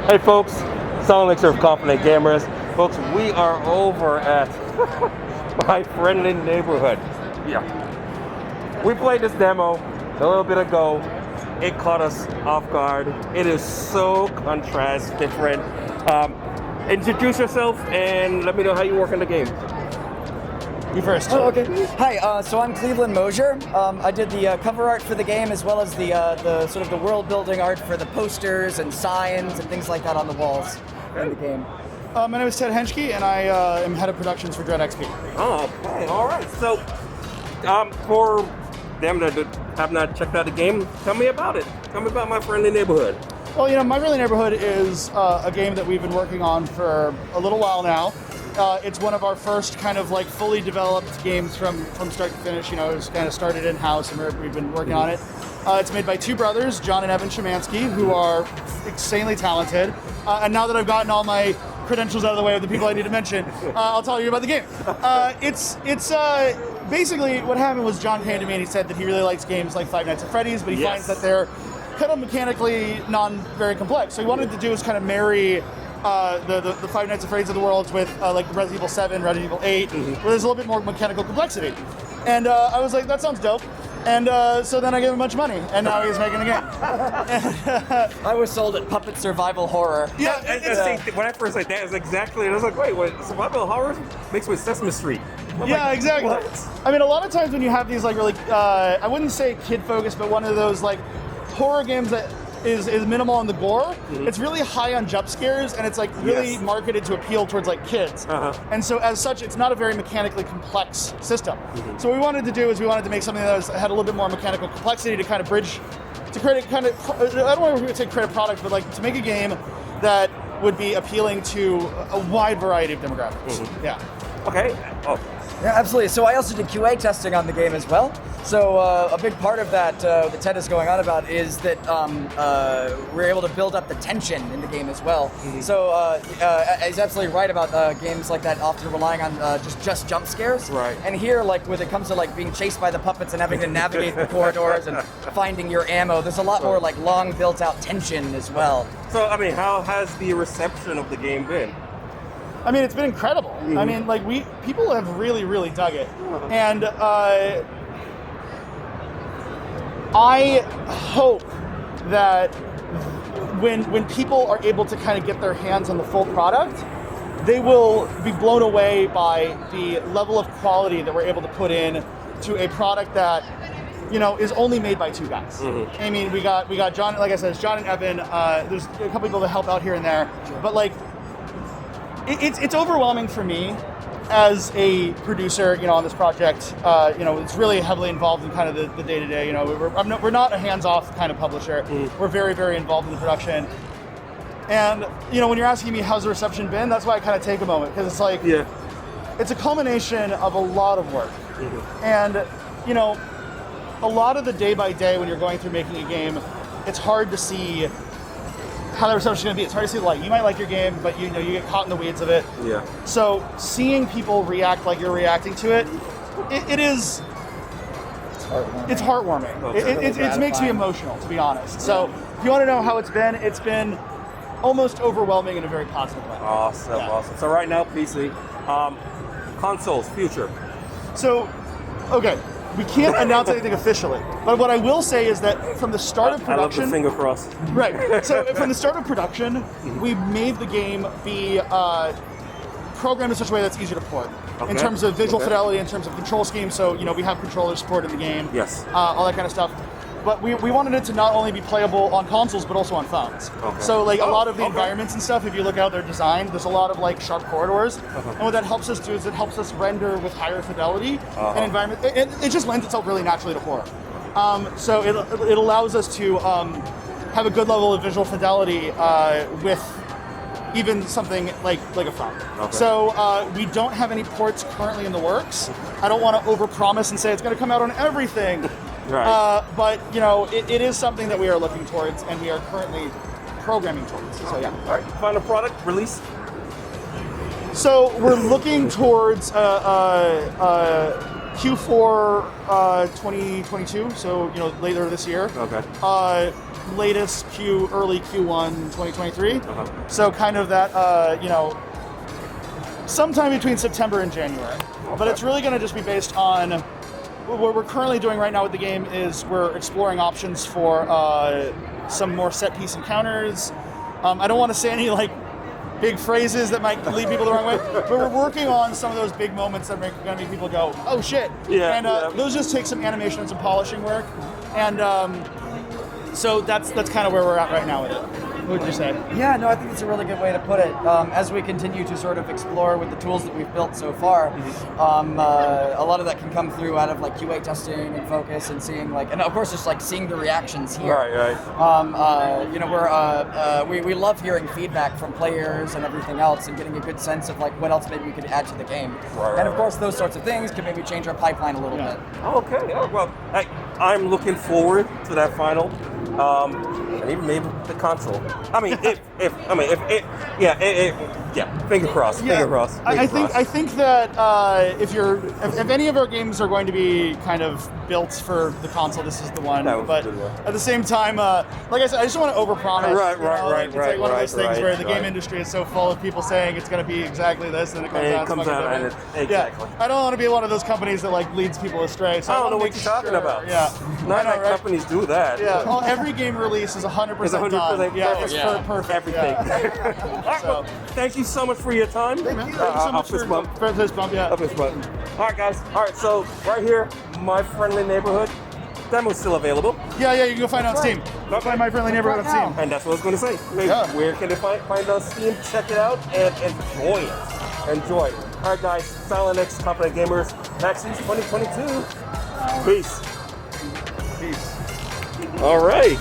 Hey folks, Sound Elixir of Confident Gamers. Folks, we are over at My Friendly Neighborhood. Yeah. We played this demo a little bit ago. It caught us off guard. It is so contrast different. Introduce yourself and let me know how you work in the game. You first. Oh, okay. Hi, so I'm Cleveland Mosier. I did the cover art for the game as well as the sort of the world building art for the posters and signs and things like that on the walls in the game. My name is Ted Henschke, and I am head of productions for Dread XP. Oh, okay, all right. So, for them that have not checked out the game, tell me about it. Tell me about My Friendly Neighborhood. Well, My Friendly Neighborhood is a game that we've been working on for a little while now. It's one of our first kind of like fully developed games from start to finish. It's kind of started in-house and we've been working on it. It's made by two brothers, John and Evan Szymanski, who are insanely talented. And now that I've gotten all my credentials out of the way of the people I need to mention, I'll tell you about the game. It's basically what happened was John came to me and he said that he really likes games like Five Nights at Freddy's, but he finds that they're kind of mechanically very complex. So he wanted to do is kind of marry the Five Nights at Freddy's of the world with like Resident Evil 7, Resident Evil 8, where there's a little bit more mechanical complexity. And I was like, that sounds dope. And so then I gave him a bunch of money, and now he's making the game. I was sold at Puppet Survival Horror. Yeah, when I first said that, it was exactly, and I was like, wait, what, survival horror mixed with Sesame Street? Exactly. What? I mean, a lot of times when you have these like really, I wouldn't say kid-focused, but one of those like horror games that is minimal on the gore, it's really high on jump scares, and it's like really marketed to appeal towards like kids. And so as such, it's not a very mechanically complex system. So what we wanted to do is we wanted to make something that had a little bit more mechanical complexity to kind of bridge, to create a kind of, I don't want to say create a product, but like to make a game that would be appealing to a wide variety of demographics. Yeah. Okay. Oh. Yeah, absolutely. So I also did QA testing on the game as well. So a big part of that that Ted is going on about is that we're able to build up the tension in the game as well. So he's absolutely right about games like that often relying on just jump scares. Right. And here, like when it comes to like being chased by the puppets and having to navigate the corridors and finding your ammo, there's a lot more like long built out tension as well. So I mean, how has the reception of the game been? I mean, it's been incredible. I mean, like people have really, really dug it, and I hope that when people are able to kind of get their hands on the full product, they will be blown away by the level of quality that we're able to put in to a product that is only made by two guys. I mean, we got John, like I said, it's John and Evan. There's a couple people that help out here and there, but like. It's overwhelming for me as a producer, on this project. It's really heavily involved in kind of the day-to-day. We're not a hands-off kind of publisher. We're very, very involved in the production. And when you're asking me how's the reception been, that's why I kind of take a moment, because it's like it's a culmination of a lot of work. And a lot of the day-by-day when you're going through making a game, it's hard to see how the reception is going to be. It's hard to see the light. You might like your game, but you get caught in the weeds of it. Yeah. So seeing people react like you're reacting to it, it's heartwarming. It makes me emotional, to be honest. So if you want to know how it's been almost overwhelming in a very positive way. Awesome. So right now, PC, consoles, future. So, okay. We can't announce anything officially, but what I will say is that from the start of production, I love the finger crossed. Right. So from the start of production, we made the game be programmed in such a way that's easier to port. In terms of visual fidelity, in terms of control scheme. So we have controller support in the game. Yes. All that kind of stuff. But we wanted it to not only be playable on consoles, but also on phones. So like a lot of the environments and stuff, if you look how they're designed, there's a lot of like sharp corridors. And what that helps us do is it helps us render with higher fidelity an environment. It just lends itself really naturally to horror. So it allows us to have a good level of visual fidelity with even something like a phone. So we don't have any ports currently in the works. I don't want to overpromise and say it's going to come out on everything. Right. But it is something that we are looking towards, and we are currently programming towards. So yeah. All right. Final product release. So we're looking towards Q4 2022. So later this year. latest early Q1 2023. So kind of that, sometime between September and January. But it's really going to just be based on what we're currently doing right now with the game is we're exploring options for some more set piece encounters. I don't want to say any big phrases that might lead people the wrong way, but we're working on some of those big moments that are going to make people go, oh shit. Yeah. And those just take some animation and some polishing work. And so that's kind of where we're at right now with it. What would you say? Yeah, no, I think it's a really good way to put it. As we continue to sort of explore with the tools that we've built so far, a lot of that can come through out of QA testing and focus and seeing and of course just seeing the reactions here. Right. We love hearing feedback from players and everything else, and getting a good sense of what else maybe we could add to the game. Right. And of course, those sorts of things can maybe change our pipeline a little bit. Okay. Oh, well, I'm looking forward to that final. And even maybe the console. I mean, finger crossed. Finger crossed. I think that if any of our games are going to be kind of built for the console, this is the one. But at the same time, like I said, I just want to overpromise. Right. It's one of those things where the game industry is so full of people saying it's going to be exactly this, and it comes out. Exactly. Yeah, I don't want to be one of those companies that leads people astray. So I don't know what you're talking about. Yeah, not that companies do that. Yeah, well, every game release is 100% done. Yeah, it's perfect. Everything. Yeah. Well, thank you so much for your time. Thank you so much for fist bump. Yeah. Fist bump. All right, guys. All right, so right here, My Friendly Neighborhood. Demo's still available. Yeah, you can go find it on Steam. Go find My Friendly Neighborhood on Steam. And that's what I was going to say. Where can they find it on Steam? Check it out and enjoy it. Enjoy. All right, guys. Silent X, Confident Gamers, PAX 2022. Peace. Peace. All right.